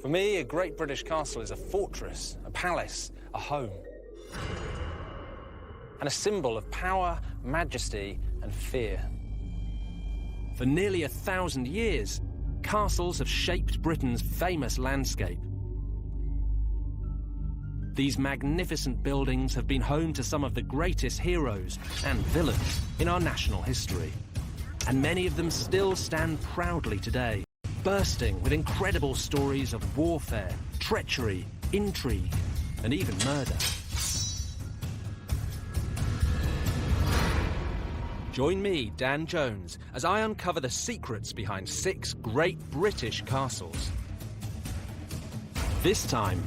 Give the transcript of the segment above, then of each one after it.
For me, a great British castle is a fortress, a palace, a home, and a symbol of power, majesty, and fear. For nearly 1,000 years, castles have shaped Britain's famous landscape. These magnificent buildings have been home to some of the greatest heroes and villains in our national history. And many of them still stand proudly today, bursting with incredible stories of warfare, treachery, intrigue, and even murder. Join me, Dan Jones, as I uncover the secrets behind 6 great British castles. This time,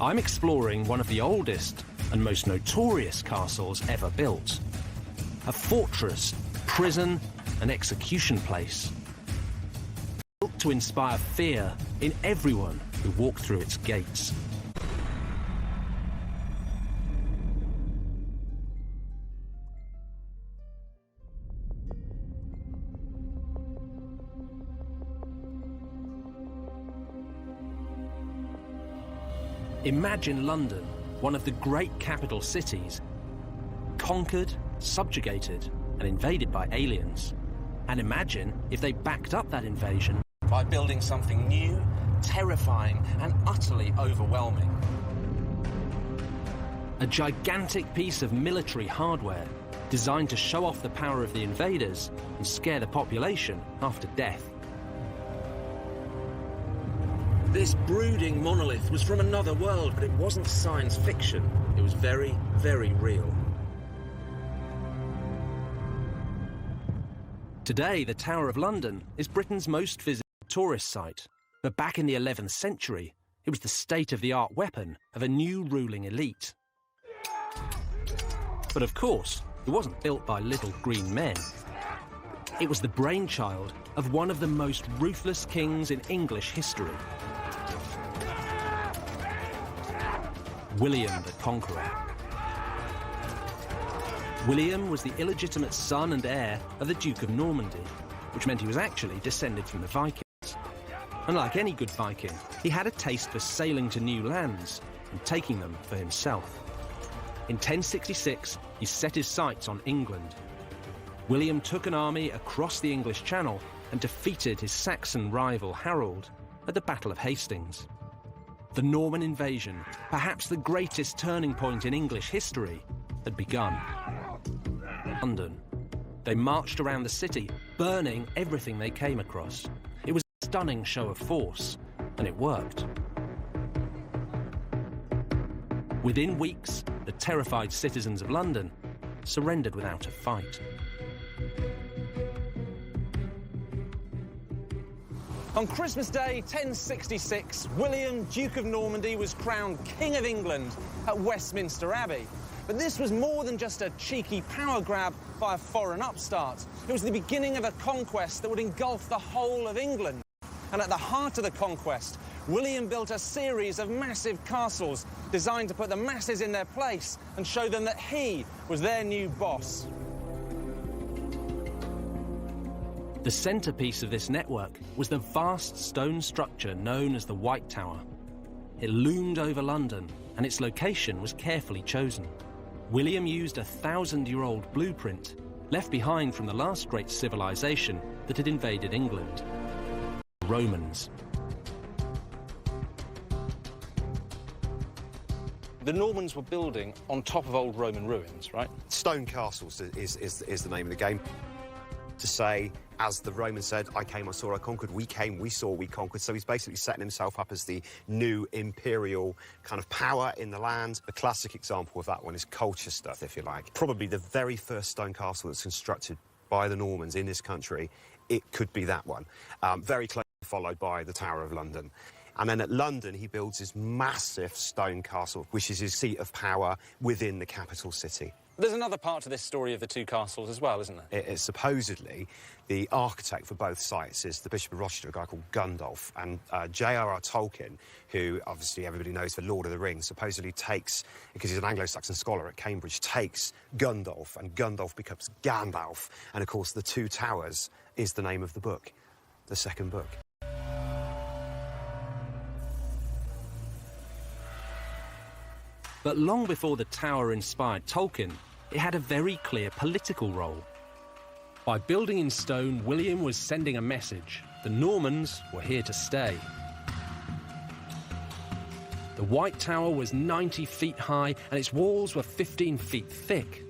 I'm exploring one of the oldest and most notorious castles ever built. A fortress, prison, and execution place. Built to inspire fear in everyone who walked through its gates. Imagine London, one of the great capital cities, conquered, subjugated, and invaded by aliens. And imagine if they backed up that invasion by building something new, terrifying, and utterly overwhelming. A gigantic piece of military hardware designed to show off the power of the invaders and scare the population after death. This brooding monolith was from another world, but it wasn't science fiction. It was very, very real. Today, the Tower of London is Britain's most visited tourist site. But back in the 11th century, it was the state-of-the-art weapon of a new ruling elite. But of course, it wasn't built by little green men. It was the brainchild of one of the most ruthless kings in English history. William the Conqueror. William was the illegitimate son and heir of the Duke of Normandy, which meant he was actually descended from the Vikings. And like any good Viking, he had a taste for sailing to new lands and taking them for himself. In 1066, he set his sights on England. William took an army across the English Channel and defeated his Saxon rival Harold at the Battle of Hastings. The Norman invasion, perhaps the greatest turning point in English history, had begun. London. They marched around the city, burning everything they came across. It was a stunning show of force, and it worked. Within weeks, the terrified citizens of London surrendered without a fight. On Christmas Day 1066, William, Duke of Normandy, was crowned King of England at Westminster Abbey. But this was more than just a cheeky power grab by a foreign upstart. It was the beginning of a conquest that would engulf the whole of England. And at the heart of the conquest, William built a series of massive castles designed to put the masses in their place and show them that he was their new boss. The centrepiece of this network was the vast stone structure known as the White Tower. It loomed over London, and its location was carefully chosen. William used a 1,000-year-old blueprint left behind from the last great civilization that had invaded England, the Romans. The Normans were building on top of old Roman ruins, right? Stone castles is the name of the game. To say, as the Romans said, I came, I saw, I conquered, we came, we saw, we conquered. So he's basically setting himself up as the new imperial kind of power in the land. The classic example of that one is Colchester, if you like. Probably the very first stone castle that's constructed by the Normans in this country. It could be that one. Very closely followed by the Tower of London. And then at London, he builds his massive stone castle, which is his seat of power within the capital city. There's another part to this story of the two castles as well, isn't there? It is supposedly the architect for both sites is the Bishop of Rochester, a guy called Gundulf. And J.R.R. Tolkien, who obviously everybody knows for Lord of the Rings, supposedly takes, because he's an Anglo-Saxon scholar at Cambridge, takes Gundulf, and Gundulf becomes Gandalf. And, of course, The Two Towers is the name of the book, the second book. But long before the tower inspired Tolkien, it had a very clear political role. By building in stone, William was sending a message. The Normans were here to stay. The White Tower was 90 feet high and its walls were 15 feet thick.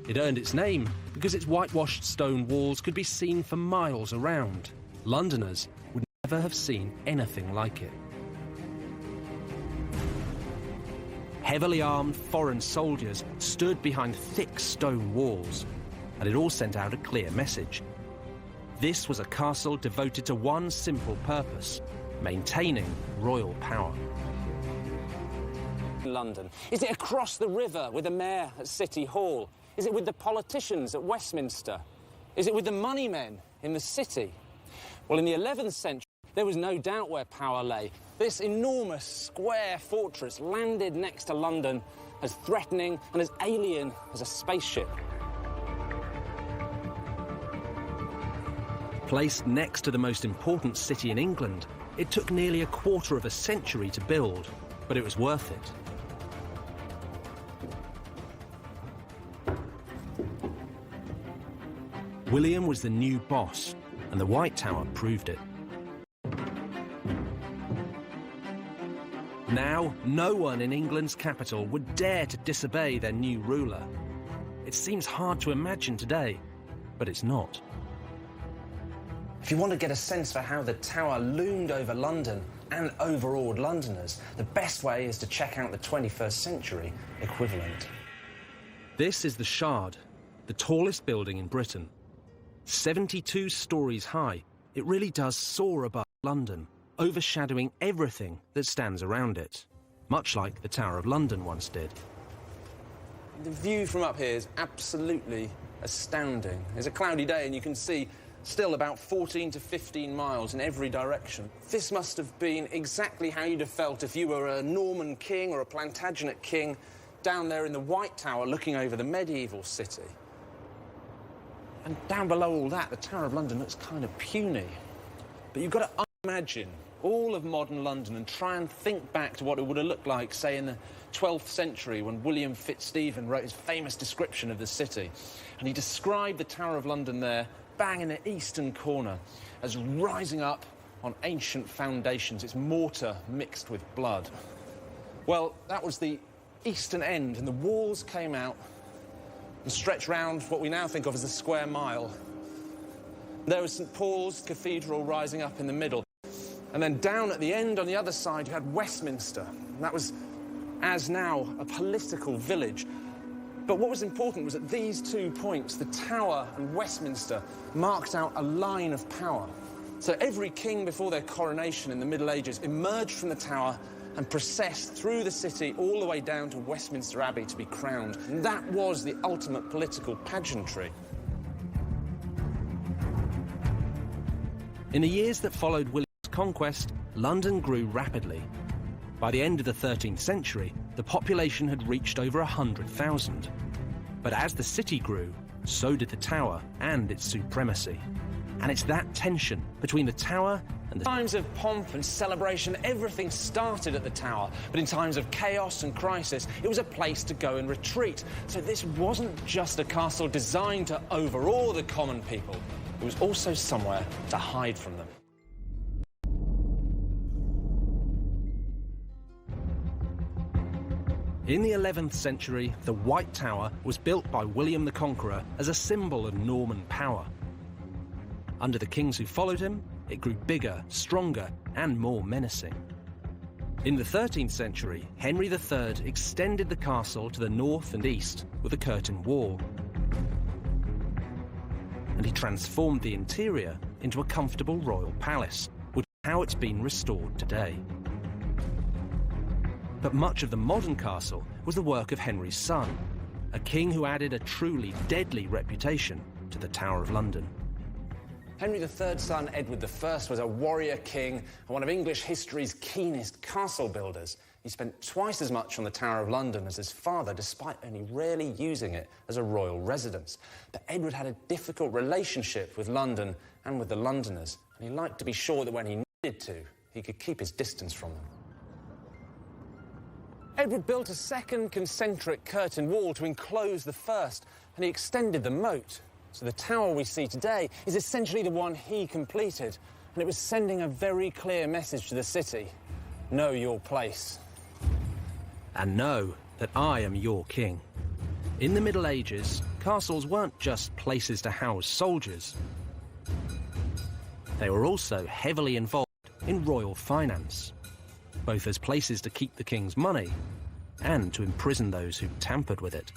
It earned its name because its whitewashed stone walls could be seen for miles around. Londoners would never have seen anything like it. Heavily armed foreign soldiers stood behind thick stone walls, and it all sent out a clear message. This was a castle devoted to one simple purpose: maintaining royal power. London? Is it across the river with the mayor at City Hall? Is it with the politicians at Westminster? Is it with the money men in the city? Well, in the 11th century, there was no doubt where power lay. This enormous square fortress landed next to London, as threatening and as alien as a spaceship. Placed next to the most important city in England, it took nearly a quarter of a century to build, but it was worth it. William was the new boss, and the White Tower proved it. Now, no one in England's capital would dare to disobey their new ruler. It seems hard to imagine today, but it's not. If you want to get a sense for how the tower loomed over London and overawed Londoners, the best way is to check out the 21st century equivalent. This is the Shard, the tallest building in Britain. 72 stories high, it really does soar above London, overshadowing everything that stands around it, much like the Tower of London once did. The view from up here is absolutely astounding. It's a cloudy day and you can see still about 14 to 15 miles in every direction. This must have been exactly how you'd have felt if you were a Norman king or a Plantagenet king down there in the White Tower looking over the medieval city. And down below all that, the Tower of London looks kind of puny. But you've got to imagine all of modern London and try and think back to what it would have looked like, say, in the 12th century when William Fitzstephen wrote his famous description of the city. And he described the Tower of London there, bang in the eastern corner, as rising up on ancient foundations, its mortar mixed with blood. Well, that was the eastern end, and the walls came out and stretched round what we now think of as the square mile. There was St Paul's Cathedral rising up in the middle. And then down at the end on the other side you had Westminster. And that was, as now, a political village. But what was important was at these 2 points, the Tower and Westminster marked out a line of power. So every king before their coronation in the Middle Ages emerged from the Tower and processed through the city all the way down to Westminster Abbey to be crowned. And that was the ultimate political pageantry. In the years that followed William's conquest, London grew rapidly. By the end of the 13th century, the population had reached over 100,000. But as the city grew, so did the Tower and its supremacy. And it's that tension between the Tower and the... In times of pomp and celebration, everything started at the Tower. But in times of chaos and crisis, it was a place to go and retreat. So this wasn't just a castle designed to overawe the common people. It was also somewhere to hide from them. In the 11th century, the White Tower was built by William the Conqueror as a symbol of Norman power. Under the kings who followed him, it grew bigger, stronger, and more menacing. In the 13th century, Henry III extended the castle to the north and east with a curtain wall. And he transformed the interior into a comfortable royal palace, which is how it's been restored today. But much of the modern castle was the work of Henry's son, a king who added a truly deadly reputation to the Tower of London. Henry III's son, Edward I, was a warrior king and one of English history's keenest castle builders. He spent twice as much on the Tower of London as his father, despite only rarely using it as a royal residence. But Edward had a difficult relationship with London and with the Londoners, and he liked to be sure that when he needed to, he could keep his distance from them. Edward built a second concentric curtain wall to enclose the first, and he extended the moat. So the tower we see today is essentially the one he completed, and it was sending a very clear message to the city. Know your place. And know that I am your king. In the Middle Ages, castles weren't just places to house soldiers. They were also heavily involved in royal finance, both as places to keep the king's money and to imprison those who tampered with it.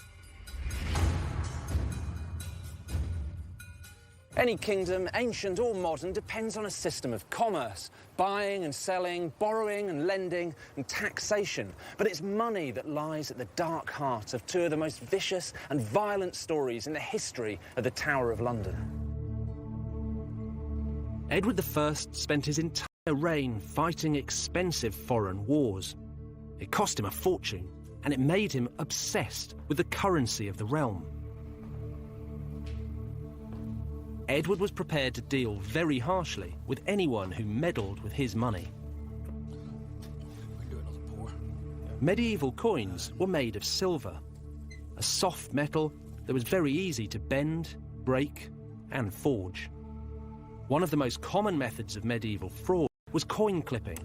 Any kingdom, ancient or modern, depends on a system of commerce, buying and selling, borrowing and lending, and taxation. But it's money that lies at the dark heart of two of the most vicious and violent stories in the history of the Tower of London. Edward I spent his entire reign fighting expensive foreign wars. It cost him a fortune, and it made him obsessed with the currency of the realm. Edward was prepared to deal very harshly with anyone who meddled with his money. Medieval coins were made of silver, a soft metal that was very easy to bend, break, and forge. One of the most common methods of medieval fraud was coin clipping,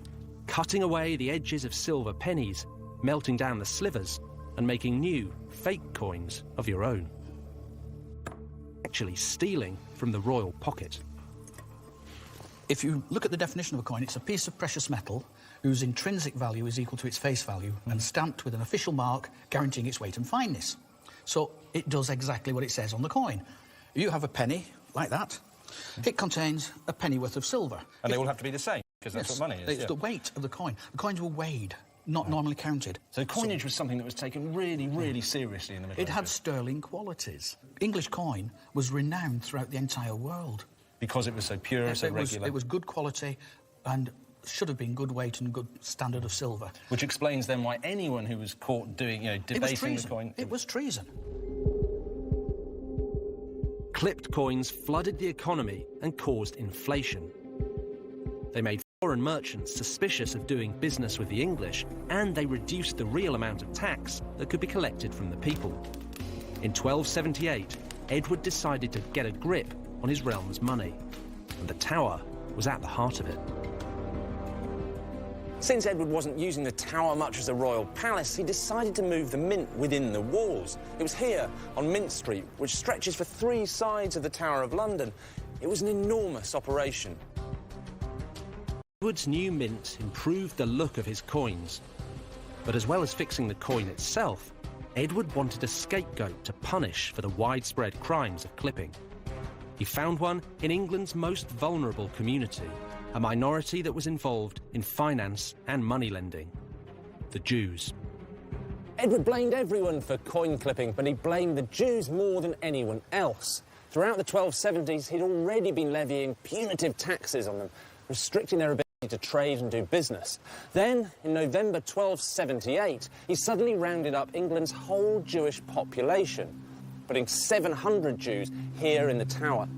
cutting away the edges of silver pennies, melting down the slivers, and making new, fake coins of your own. Actually stealing from the royal pocket. If you look at the definition of a coin, it's a piece of precious metal whose intrinsic value is equal to its face value and stamped with an official mark guaranteeing its weight and fineness. So it does exactly what it says on the coin. You have a penny, like that. It contains a pennyworth of silver. And they all have to be the same, because that's what money is. It's the weight of the coin. The coins were weighed, not normally counted. So coinage was something that was taken really, really seriously in the Middle Ages. It had sterling qualities. English coin was renowned throughout the entire world. Because it was so pure, so regular. It was good quality and should have been good weight and good standard of silver. Which explains then why anyone who was caught doing, debasing the coin... It was treason. Clipped coins flooded the economy and caused inflation. They made foreign merchants suspicious of doing business with the English, and they reduced the real amount of tax that could be collected from the people. In 1278, Edward decided to get a grip on his realm's money, and the Tower was at the heart of it. Since Edward wasn't using the Tower much as a royal palace, he decided to move the mint within the walls. It was here, on Mint Street, which stretches for 3 sides of the Tower of London. It was an enormous operation. Edward's new mint improved the look of his coins. But as well as fixing the coin itself, Edward wanted a scapegoat to punish for the widespread crimes of clipping. He found one in England's most vulnerable community, a minority that was involved in finance and money lending: the Jews. Edward blamed everyone for coin clipping, but he blamed the Jews more than anyone else. Throughout the 1270s, he'd already been levying punitive taxes on them, restricting their ability to trade and do business. Then, in November 1278, he suddenly rounded up England's whole Jewish population, putting 700 Jews here in the Tower.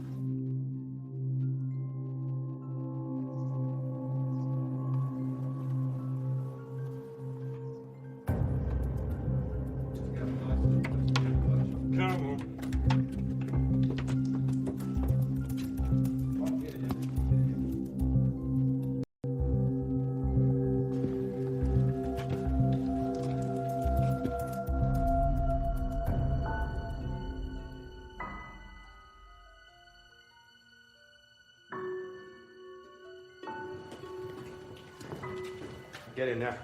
Get in there.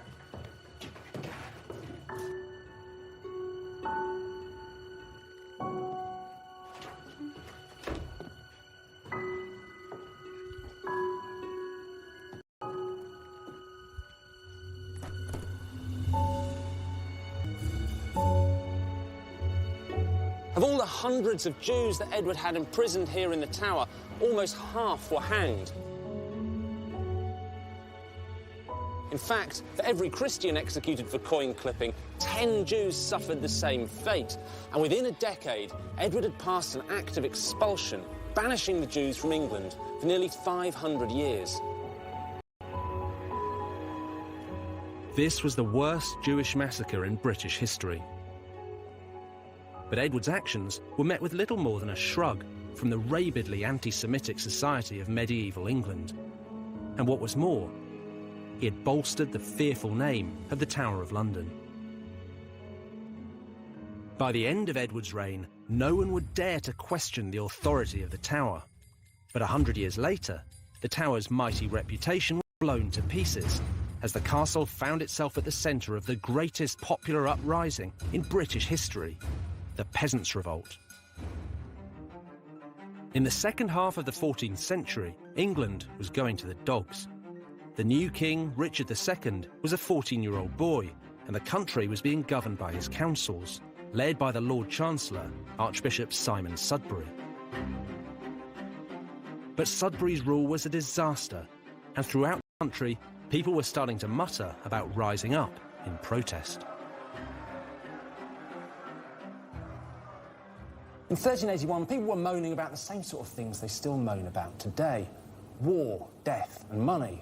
Of all the hundreds of Jews that Edward had imprisoned here in the Tower, almost half were hanged. In fact, for every Christian executed for coin clipping, 10 Jews suffered the same fate. And within a decade, Edward had passed an act of expulsion, banishing the Jews from England for nearly 500 years. This was the worst Jewish massacre in British history. But Edward's actions were met with little more than a shrug from the rabidly anti-Semitic society of medieval England. And what was more, he had bolstered the fearful name of the Tower of London. By the end of Edward's reign, no one would dare to question the authority of the Tower. But 100 years later, the Tower's mighty reputation was blown to pieces as the castle found itself at the centre of the greatest popular uprising in British history, the Peasants' Revolt. In the second half of the 14th century, England was going to the dogs. The new king, Richard II, was a 14-year-old boy, and the country was being governed by his councils, led by the Lord Chancellor, Archbishop Simon Sudbury. But Sudbury's rule was a disaster, and throughout the country, people were starting to mutter about rising up in protest. In 1381, people were moaning about the same sort of things they still moan about today: war, death, and money.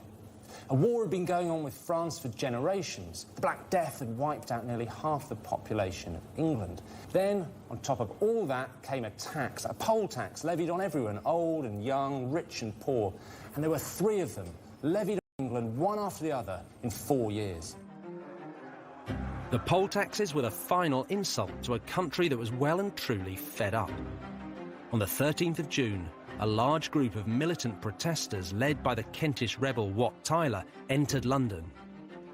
A war had been going on with France for generations. The Black Death had wiped out nearly half the population of England. Then, on top of all that, came a tax, a poll tax, levied on everyone, old and young, rich and poor. And there were 3 of them, levied on England, one after the other, in 4 years. The poll taxes were the final insult to a country that was well and truly fed up. On the 13th of June, a large group of militant protesters led by the Kentish rebel Wat Tyler entered London.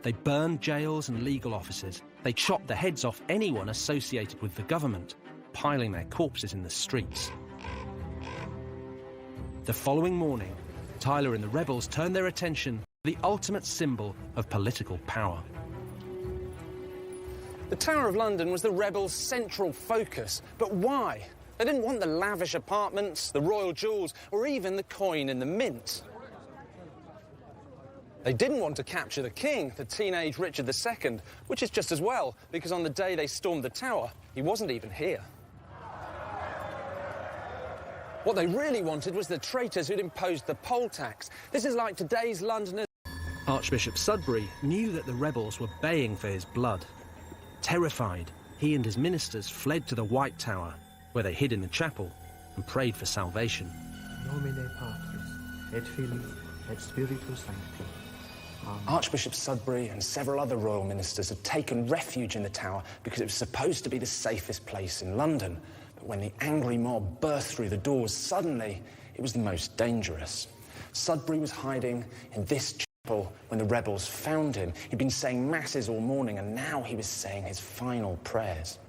They burned jails and legal offices. They chopped the heads off anyone associated with the government, piling their corpses in the streets. The following morning, Tyler and the rebels turned their attention to the ultimate symbol of political power. The Tower of London was the rebels' central focus. But why? They didn't want the lavish apartments, the royal jewels, or even the coin in the mint. They didn't want to capture the king, the teenage Richard II, which is just as well, because on the day they stormed the tower, he wasn't even here. What they really wanted was the traitors who'd imposed the poll tax. This is like today's Londoners. Archbishop Sudbury knew that the rebels were baying for his blood. Terrified, he and his ministers fled to the White Tower, where they hid in the chapel and prayed for salvation. Nomine Patris, et Filii, et Spiritus Sancti. Amen. Archbishop Sudbury and several other royal ministers had taken refuge in the tower because it was supposed to be the safest place in London. But when the angry mob burst through the doors, suddenly it was the most dangerous. Sudbury was hiding in this chapel when the rebels found him. He'd been saying masses all morning, and now he was saying his final prayers.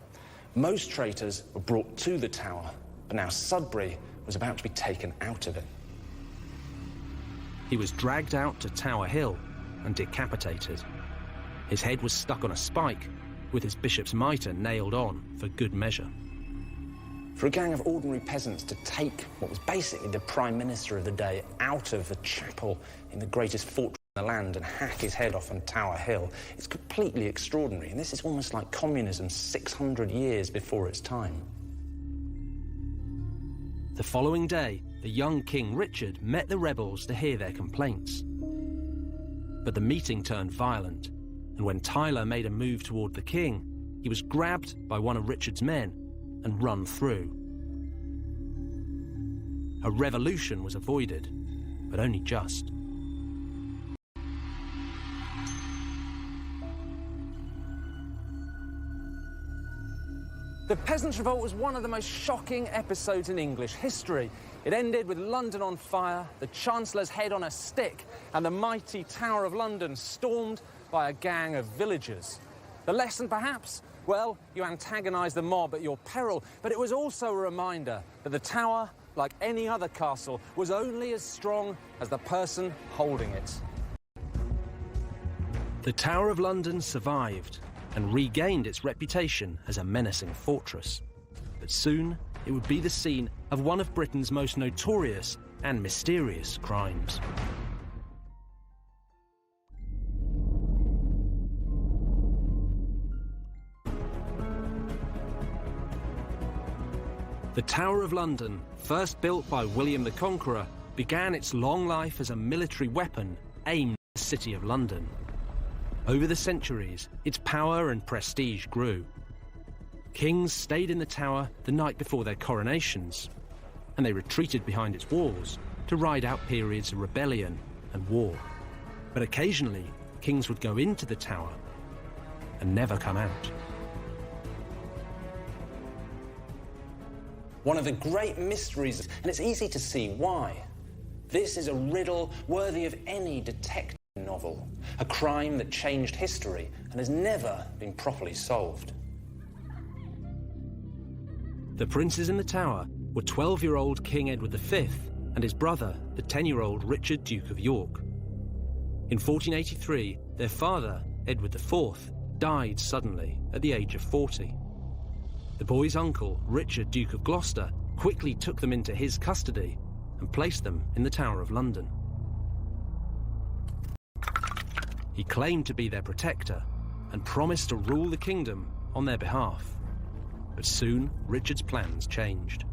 Most traitors were brought to the tower, but now Sudbury was about to be taken out of it. He was dragged out to Tower Hill and decapitated. His head was stuck on a spike, with his bishop's mitre nailed on for good measure. For a gang of ordinary peasants to take what was basically the Prime Minister of the day out of the chapel in the greatest fortress in the land and hack his head off on Tower Hill, it's completely extraordinary, and this is almost like communism 600 years before its time. The following day, the young King Richard met the rebels to hear their complaints. But the meeting turned violent, and when Tyler made a move toward the king, he was grabbed by one of Richard's men and run through. A revolution was avoided, but only just. The Peasants' Revolt was one of the most shocking episodes in English history. It ended with London on fire, the Chancellor's head on a stick, and the mighty Tower of London stormed by a gang of villagers. The lesson, perhaps? Well, you antagonise the mob at your peril, but it was also a reminder that the Tower, like any other castle, was only as strong as the person holding it. The Tower of London survived and regained its reputation as a menacing fortress. But soon, it would be the scene of one of Britain's most notorious and mysterious crimes. The Tower of London, first built by William the Conqueror, began its long life as a military weapon aimed at the City of London. Over the centuries, its power and prestige grew. Kings stayed in the tower the night before their coronations, and they retreated behind its walls to ride out periods of rebellion and war. But occasionally, kings would go into the tower and never come out. One of the great mysteries, and it's easy to see why. This is a riddle worthy of any detective novel, a crime that changed history and has never been properly solved. The princes in the tower were 12-year-old King Edward V and his brother, the 10-year-old Richard, Duke of York. In 1483, their father, Edward IV, died suddenly at the age of 40. The boys' uncle, Richard, Duke of Gloucester, quickly took them into his custody and placed them in the Tower of London. He claimed to be their protector and promised to rule the kingdom on their behalf. But soon, Richard's plans changed.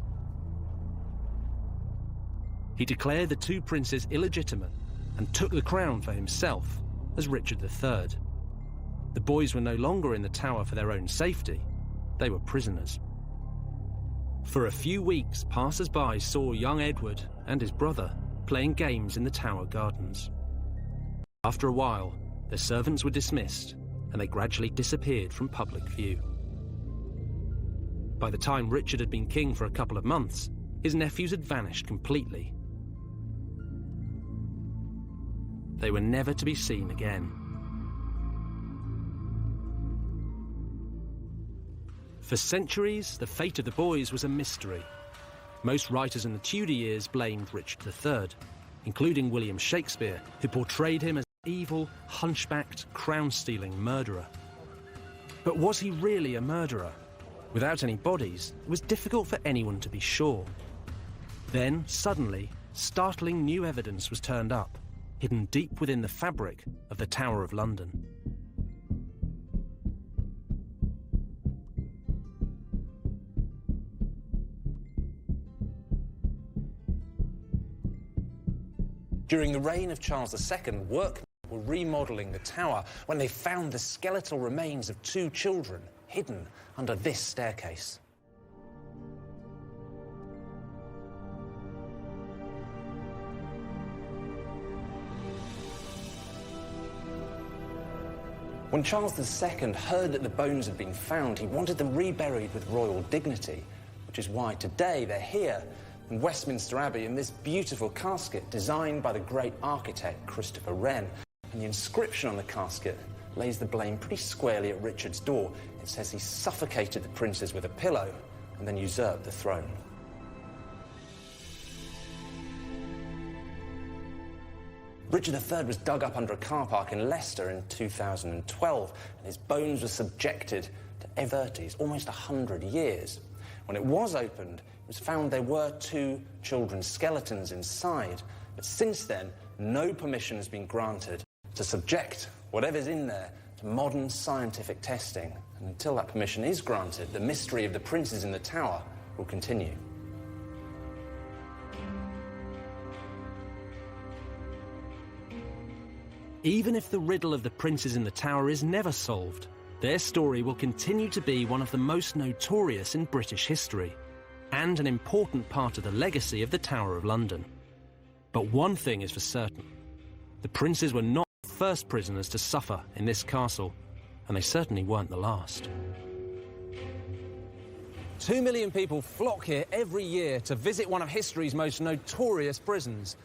He declared the two princes illegitimate and took the crown for himself as Richard III. The boys were no longer in the tower for their own safety. They were prisoners. For a few weeks, passers-by saw young Edward and his brother playing games in the tower gardens. After a while, their servants were dismissed and they gradually disappeared from public view. By the time Richard had been king for a couple of months, his nephews had vanished completely. They were never to be seen again. For centuries, the fate of the boys was a mystery. Most writers in the Tudor years blamed Richard III, including William Shakespeare, who portrayed him as an evil, hunchbacked, crown-stealing murderer. But was he really a murderer? Without any bodies, it was difficult for anyone to be sure. Then, suddenly, startling new evidence was turned up, hidden deep within the fabric of the Tower of London. During the reign of Charles II, workmen were remodelling the tower when they found the skeletal remains of two children hidden under this staircase. When Charles II heard that the bones had been found, he wanted them reburied with royal dignity, which is why today they're here in Westminster Abbey in this beautiful casket designed by the great architect Christopher Wren. And the inscription on the casket lays the blame pretty squarely at Richard's door. It says he suffocated the princes with a pillow and then usurped the throne. Richard III was dug up under a car park in Leicester in 2012, and his bones were subjected to everties, almost 100 years. When it was opened, it was found there were two children's skeletons inside, but since then, no permission has been granted to subject whatever's in there to modern scientific testing. And until that permission is granted, the mystery of the princes in the tower will continue. Even if the riddle of the princes in the tower is never solved, their story will continue to be one of the most notorious in British history, and an important part of the legacy of the Tower of London. But one thing is for certain: the princes were not the first prisoners to suffer in this castle, and they certainly weren't the last. 2 million people flock here every year to visit one of history's most notorious prisons.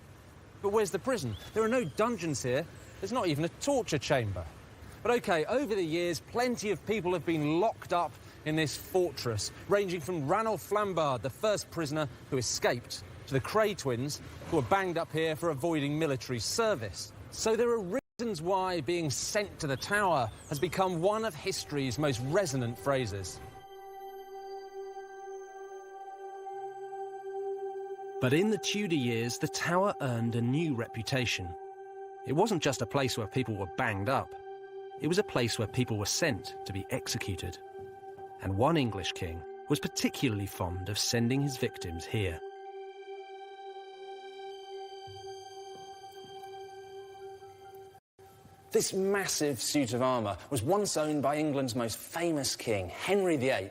But where's the prison? There are no dungeons here. There's not even a torture chamber. But OK, over the years, plenty of people have been locked up in this fortress, ranging from Ranulph Flambard, the first prisoner who escaped, to the Cray twins, who were banged up here for avoiding military service. So there are reasons why being sent to the tower has become one of history's most resonant phrases. But in the Tudor years, the tower earned a new reputation. It wasn't just a place where people were banged up. It was a place where people were sent to be executed. And one English king was particularly fond of sending his victims here. This massive suit of armour was once owned by England's most famous king, Henry VIII.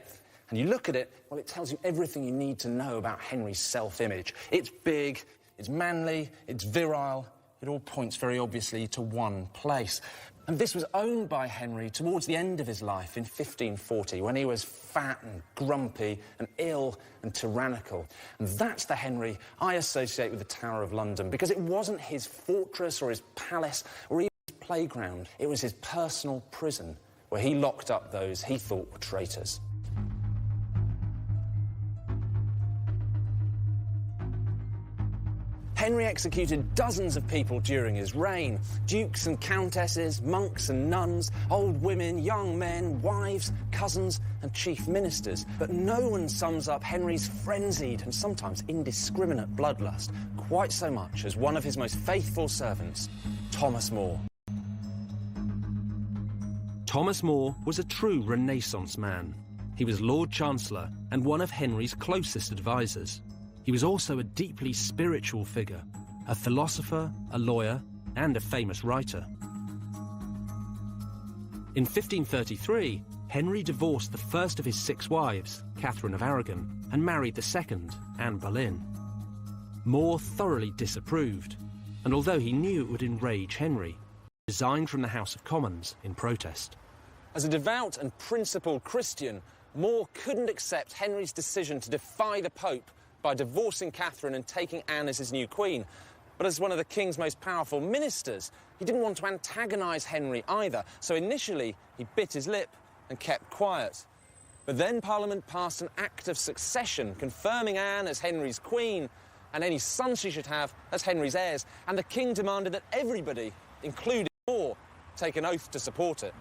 And you look at it, well, it tells you everything you need to know about Henry's self-image. It's big, it's manly, it's virile. It all points very obviously to one place. And this was owned by Henry towards the end of his life in 1540, when he was fat and grumpy and ill and tyrannical. And that's the Henry I associate with the Tower of London, because it wasn't his fortress or his palace or even his playground. It was his personal prison, where he locked up those he thought were traitors. Henry executed dozens of people during his reign. Dukes and countesses, monks and nuns, old women, young men, wives, cousins and chief ministers. But no one sums up Henry's frenzied and sometimes indiscriminate bloodlust quite so much as one of his most faithful servants, Thomas More. Thomas More was a true Renaissance man. He was Lord Chancellor and one of Henry's closest advisors. He was also a deeply spiritual figure, a philosopher, a lawyer, and a famous writer. In 1533, Henry divorced the first of his 6 wives, Catherine of Aragon, and married the second, Anne Boleyn. More thoroughly disapproved, and although he knew it would enrage Henry, he resigned from the House of Commons in protest. As a devout and principled Christian, More couldn't accept Henry's decision to defy the Pope by divorcing Catherine and taking Anne as his new queen. But as one of the king's most powerful ministers, he didn't want to antagonise Henry either, so initially he bit his lip and kept quiet. But then Parliament passed an Act of Succession, confirming Anne as Henry's queen and any sons she should have as Henry's heirs, and the king demanded that everybody, including More, take an oath to support it.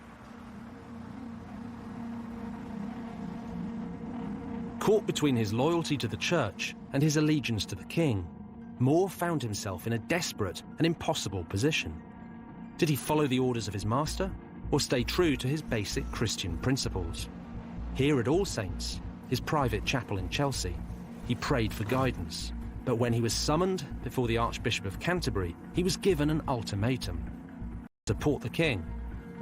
Caught between his loyalty to the church and his allegiance to the king, More found himself in a desperate and impossible position. Did he follow the orders of his master, or stay true to his basic Christian principles? Here at All Saints, his private chapel in Chelsea, he prayed for guidance, but when he was summoned before the Archbishop of Canterbury, he was given an ultimatum: support the king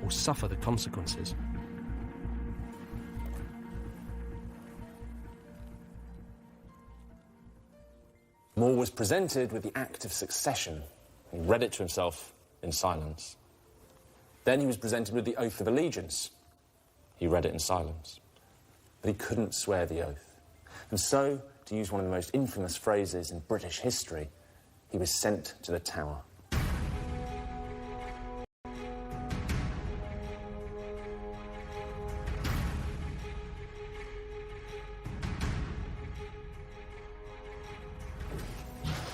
or suffer the consequences. More was presented with the Act of Succession. He read it to himself in silence. Then he was presented with the Oath of Allegiance. He read it in silence. But he couldn't swear the oath. And so, to use one of the most infamous phrases in British history, he was sent to the Tower.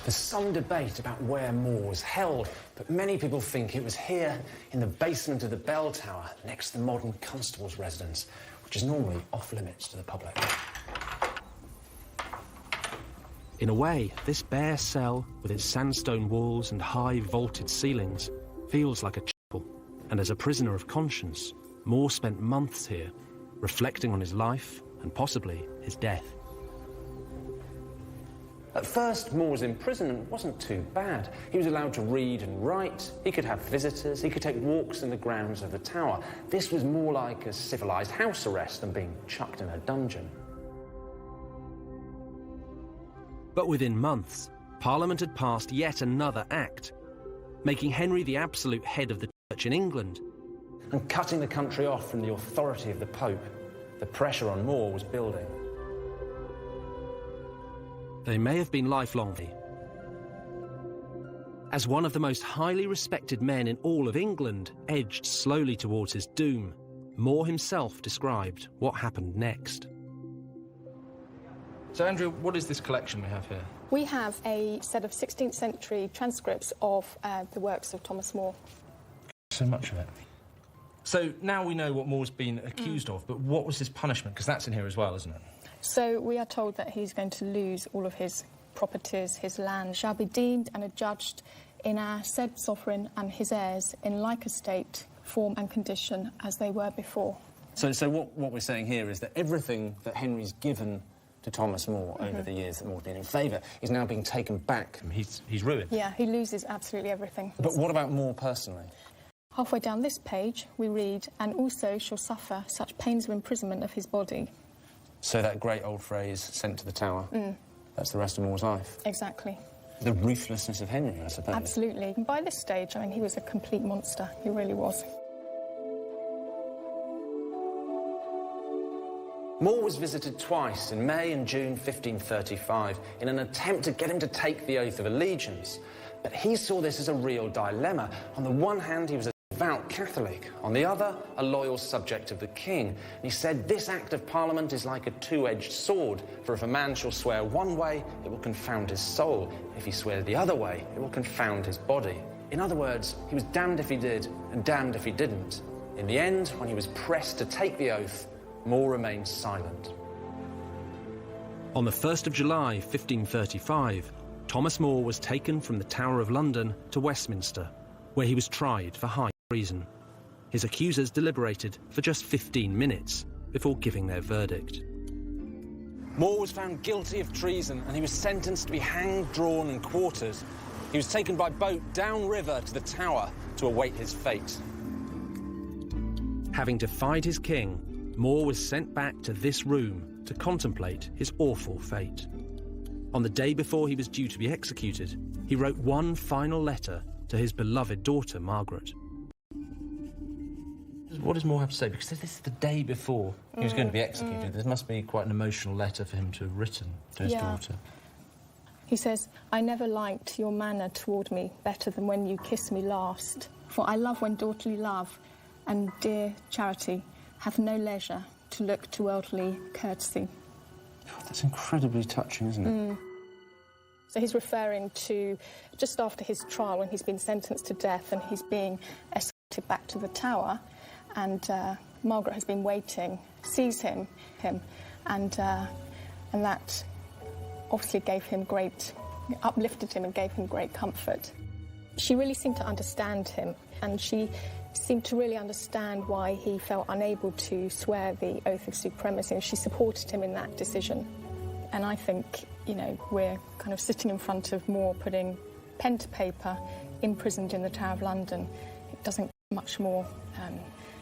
There's some debate about where More was held, but many people think it was here in the basement of the bell tower next to the modern constable's residence, which is normally off-limits to the public. In a way, this bare cell, with its sandstone walls and high vaulted ceilings, feels like a chapel. And as a prisoner of conscience, More spent months here, reflecting on his life and possibly his death. At first, More's imprisonment wasn't too bad. He was allowed to read and write, he could have visitors, he could take walks in the grounds of the tower. This was more like a civilised house arrest than being chucked in a dungeon. But within months, Parliament had passed yet another act, making Henry the absolute head of the church in England. And cutting the country off from the authority of the Pope. The pressure on More was building. They may have been lifelong. As one of the most highly respected men in all of England edged slowly towards his doom, More himself described what happened next. So, Andrew, what is this collection we have here? We have a set of 16th century transcripts of the works of Thomas More. So much of it. So now we know what More's been accused of, but what was his punishment? Because that's in here as well, isn't it? So we are told that he's going to lose all of his properties, his land shall be deemed and adjudged in our said sovereign and his heirs in like estate, form and condition as they were before. So what we're saying here is that everything that Henry's given to Thomas More over the years that More's been in favour is now being taken back. He's ruined. Yeah, he loses absolutely everything. But what about More personally? Halfway down this page, we read, "and also shall suffer such pains of imprisonment of his body." So that great old phrase, sent to the Tower, that's the rest of More's life. Exactly. The ruthlessness of Henry, I suppose. Absolutely. And by this stage, I mean, he was a complete monster. He really was. More was visited twice, in May and June 1535, in an attempt to get him to take the oath of allegiance. But he saw this as a real dilemma. On the one hand, he was a devout Catholic. On the other, a loyal subject of the king. And he said, this Act of Parliament is like a two-edged sword, for if a man shall swear one way, it will confound his soul. If he swears the other way, it will confound his body. In other words, he was damned if he did and damned if he didn't. In the end, when he was pressed to take the oath, More remained silent. On the 1st of July 1535, Thomas More was taken from the Tower of London to Westminster, where he was tried for high treason. His accusers deliberated for just 15 minutes before giving their verdict. More was found guilty of treason and he was sentenced to be hanged, drawn and quartered. He was taken by boat downriver to the Tower to await his fate. Having defied his king, More was sent back to this room to contemplate his awful fate. On the day before he was due to be executed, he wrote one final letter to his beloved daughter, Margaret. What does More have to say? Because this is the day before he was going to be executed. There must be quite an emotional letter for him to have written to his daughter. He says, "I never liked your manner toward me better than when you kissed me last. For I love when daughterly love and dear charity have no leisure to look to worldly courtesy." God, that's incredibly touching, isn't it? So he's referring to just after his trial when he's been sentenced to death and he's being escorted back to the Tower, and Margaret has been waiting, sees him, and that obviously gave him uplifted him and gave him great comfort. She really seemed to understand him, and she seemed to really understand why he felt unable to swear the oath of supremacy, and she supported him in that decision. And I think, you know, we're kind of sitting in front of More putting pen to paper, imprisoned in the Tower of London. It doesn't get much more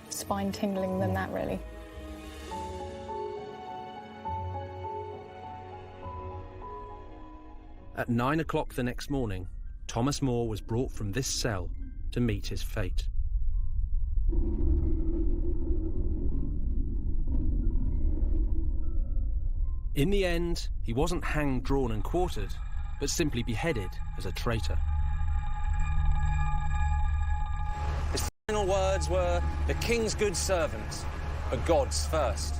spine-tingling than that, really. At 9 o'clock the next morning, Thomas More was brought from this cell to meet his fate. In the end, he wasn't hanged, drawn and quartered, but simply beheaded as a traitor. His final words were, "The king's good servant, but God's first."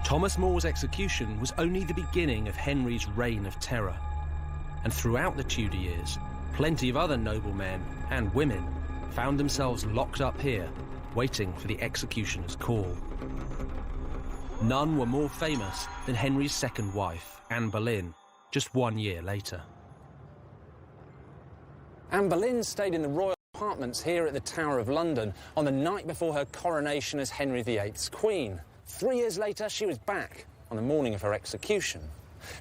Thomas More's execution was only the beginning of Henry's reign of terror. And throughout the Tudor years, plenty of other noblemen and women found themselves locked up here, waiting for the executioner's call. None were more famous than Henry's second wife, Anne Boleyn, just 1 year later. Anne Boleyn stayed in the royal apartments here at the Tower of London on the night before her coronation as Henry VIII's queen. 3 years later, she was back on the morning of her execution.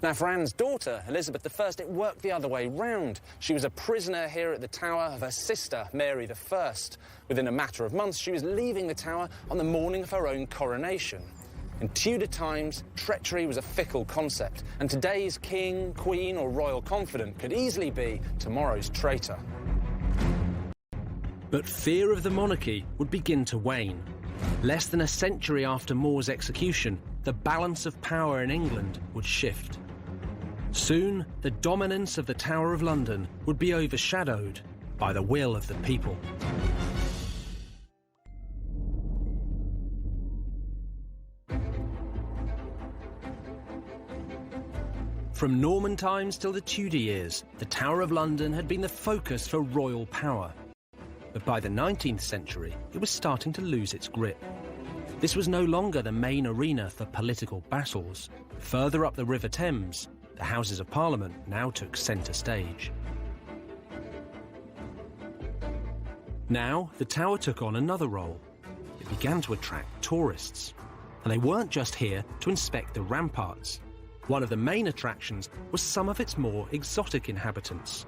Now, for Anne's daughter, Elizabeth I, it worked the other way round. She was a prisoner here at the Tower of her sister, Mary I. Within a matter of months, she was leaving the Tower on the morning of her own coronation. In Tudor times, treachery was a fickle concept, and today's king, queen or royal confidant could easily be tomorrow's traitor. But fear of the monarchy would begin to wane. Less than a century after More's execution, the balance of power in England would shift. Soon, the dominance of the Tower of London would be overshadowed by the will of the people. From Norman times till the Tudor years, the Tower of London had been the focus for royal power. But by the 19th century, it was starting to lose its grip. This was no longer the main arena for political battles. Further up the River Thames, the Houses of Parliament now took centre stage. Now, the Tower took on another role. It began to attract tourists. And they weren't just here to inspect the ramparts. One of the main attractions was some of its more exotic inhabitants,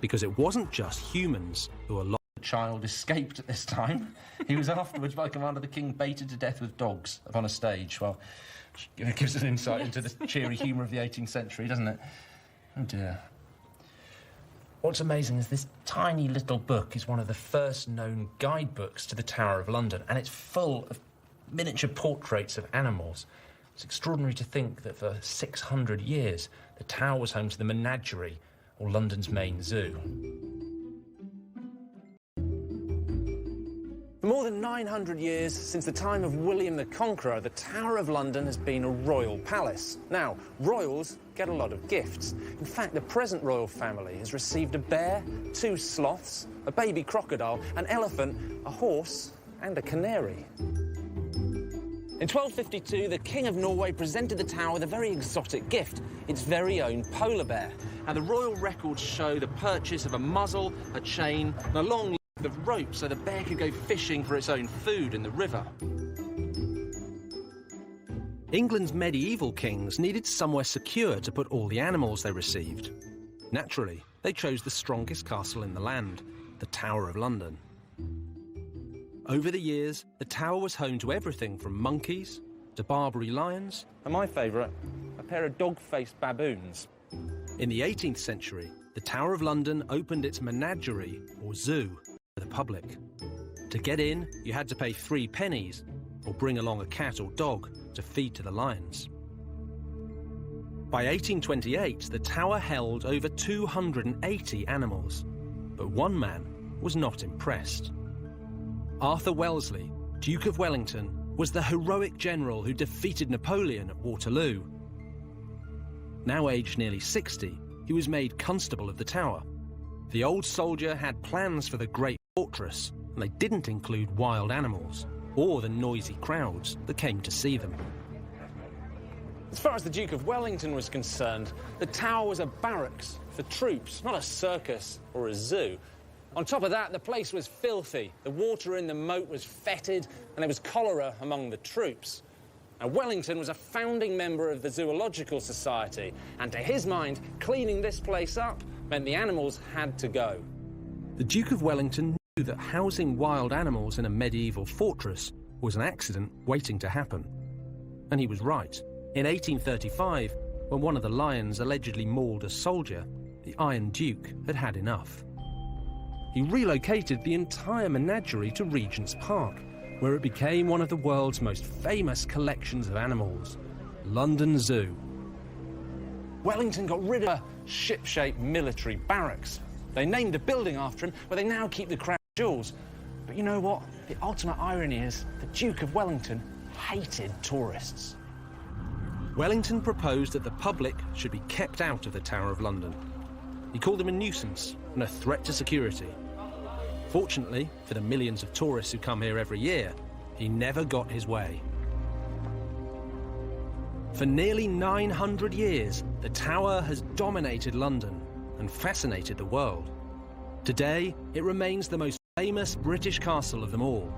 because it wasn't just humans who were locked in the child escaped at this time. He was afterwards, by command of the king, baited to death with dogs upon a stage. Well, it gives us an insight into the cheery humour of the 18th century, doesn't it? Oh, dear. What's amazing is this tiny little book is one of the first known guidebooks to the Tower of London, and it's full of miniature portraits of animals. It's extraordinary to think that for 600 years, the Tower was home to the menagerie, or London's main zoo. For more than 900 years, since the time of William the Conqueror, the Tower of London has been a royal palace. Now, royals get a lot of gifts. In fact, the present royal family has received a bear, 2 sloths, a baby crocodile, an elephant, a horse, and a canary. In 1252, the King of Norway presented the Tower with a very exotic gift, its very own polar bear. Now, the royal records show the purchase of a muzzle, a chain, and a long length of rope so the bear could go fishing for its own food in the river. England's medieval kings needed somewhere secure to put all the animals they received. Naturally, they chose the strongest castle in the land, the Tower of London. Over the years, the Tower was home to everything from monkeys to Barbary lions. And my favourite, a pair of dog-faced baboons. In the 18th century, the Tower of London opened its menagerie, or zoo, to the public. To get in, you had to pay 3 pennies or bring along a cat or dog to feed to the lions. By 1828, the Tower held over 280 animals, but one man was not impressed. Arthur Wellesley, Duke of Wellington, was the heroic general who defeated Napoleon at Waterloo. Now aged nearly 60, he was made Constable of the Tower. The old soldier had plans for the great fortress, and they didn't include wild animals or the noisy crowds that came to see them. As far as the Duke of Wellington was concerned, the Tower was a barracks for troops, not a circus or a zoo. On top of that, the place was filthy. The water in the moat was fetid, and there was cholera among the troops. Now, Wellington was a founding member of the Zoological Society, and to his mind, cleaning this place up meant the animals had to go. The Duke of Wellington knew that housing wild animals in a medieval fortress was an accident waiting to happen. And he was right. In 1835, when one of the lions allegedly mauled a soldier, the Iron Duke had had enough. He relocated the entire menagerie to Regent's Park, where it became one of the world's most famous collections of animals, London Zoo. Wellington got rid of a ship-shaped military barracks. They named the building after him, where they now keep the crown jewels. But you know what? The ultimate irony is the Duke of Wellington hated tourists. Wellington proposed that the public should be kept out of the Tower of London. He called them a nuisance and a threat to security. Fortunately, for the millions of tourists who come here every year, he never got his way. For nearly 900 years, the Tower has dominated London and fascinated the world. Today, it remains the most famous British castle of them all.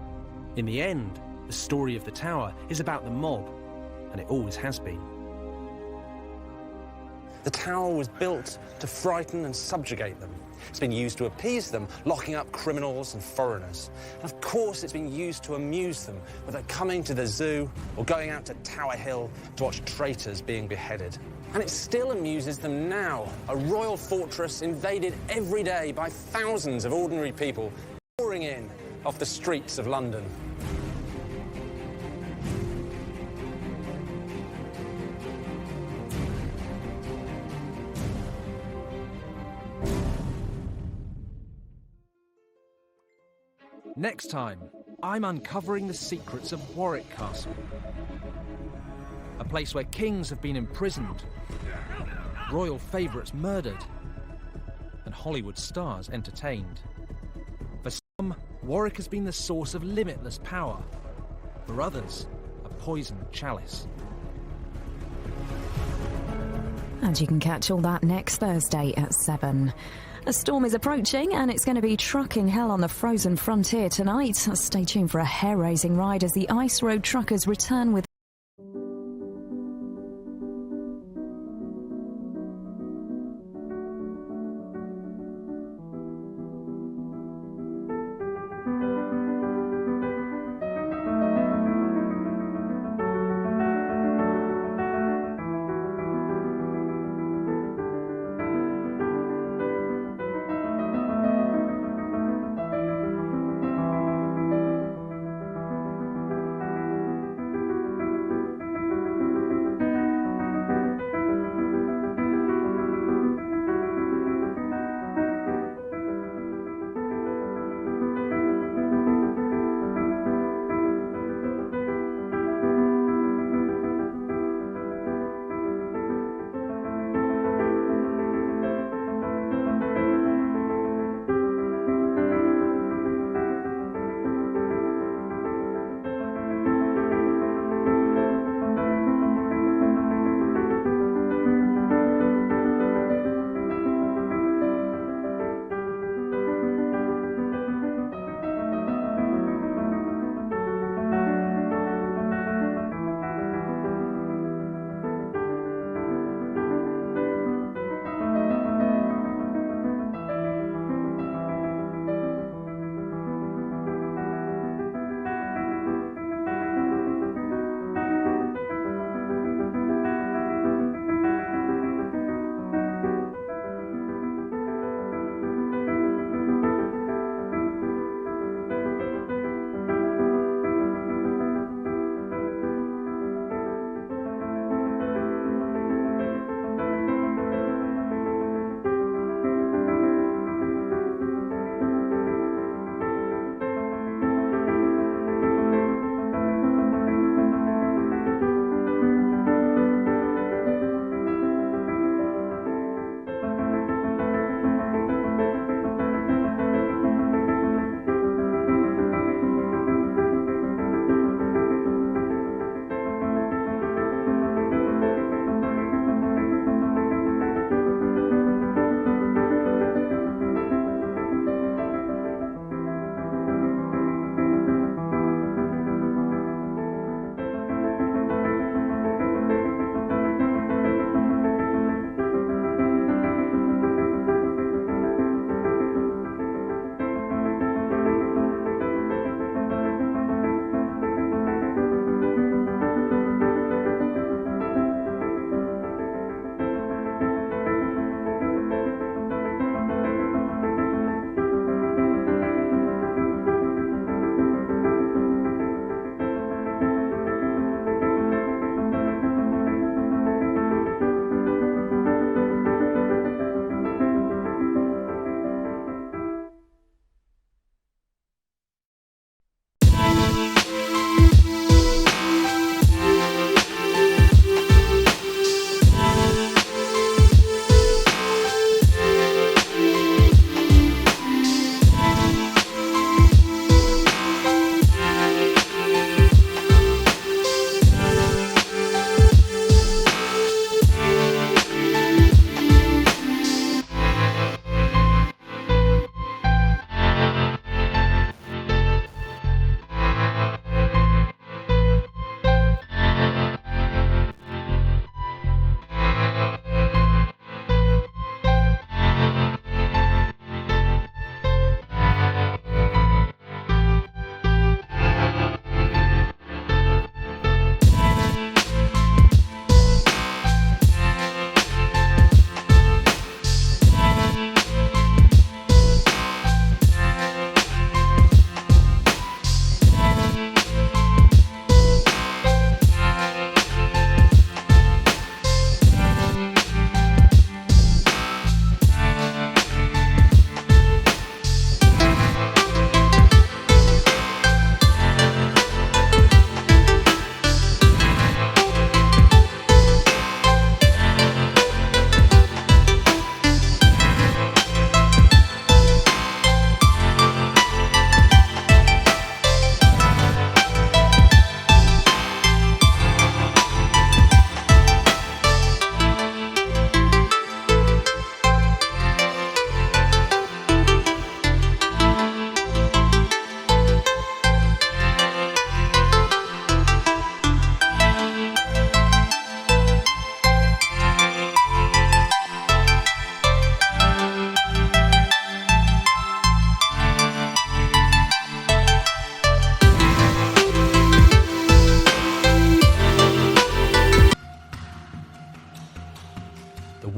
In the end, the story of the Tower is about the mob, and it always has been. The Tower was built to frighten and subjugate them. It's been used to appease them, locking up criminals and foreigners. And of course, it's been used to amuse them, whether coming to the zoo or going out to Tower Hill to watch traitors being beheaded. And it still amuses them now, a royal fortress invaded every day by thousands of ordinary people pouring in off the streets of London. Next time, I'm uncovering the secrets of Warwick Castle. A place where kings have been imprisoned, royal favourites murdered, and Hollywood stars entertained. For some, Warwick has been the source of limitless power. For others, a poisoned chalice. And you can catch all that next Thursday at 7. A storm is approaching and it's going to be trucking hell on the frozen frontier tonight. Stay tuned for a hair-raising ride as the ice road truckers return with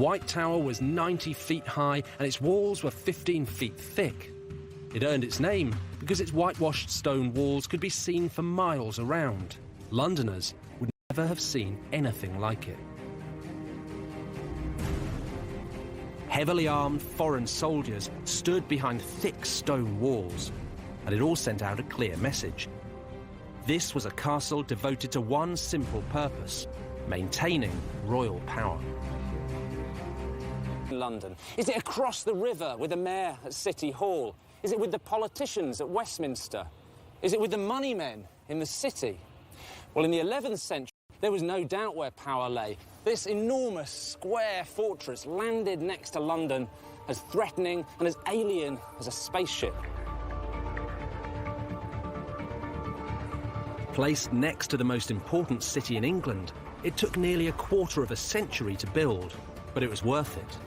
White Tower was 90 feet high and its walls were 15 feet thick. It earned its name because its whitewashed stone walls could be seen for miles around. Londoners would never have seen anything like it. Heavily armed foreign soldiers stood behind thick stone walls, and it all sent out a clear message. This was a castle devoted to one simple purpose: maintaining royal power. London? Is it across the river with the mayor at City Hall? Is it with the politicians at Westminster? Is it with the money men in the city? Well, in the 11th century, there was no doubt where power lay. This enormous square fortress landed next to London, as threatening and as alien as a spaceship. Placed next to the most important city in England, it took nearly a quarter of a century to build, but it was worth it.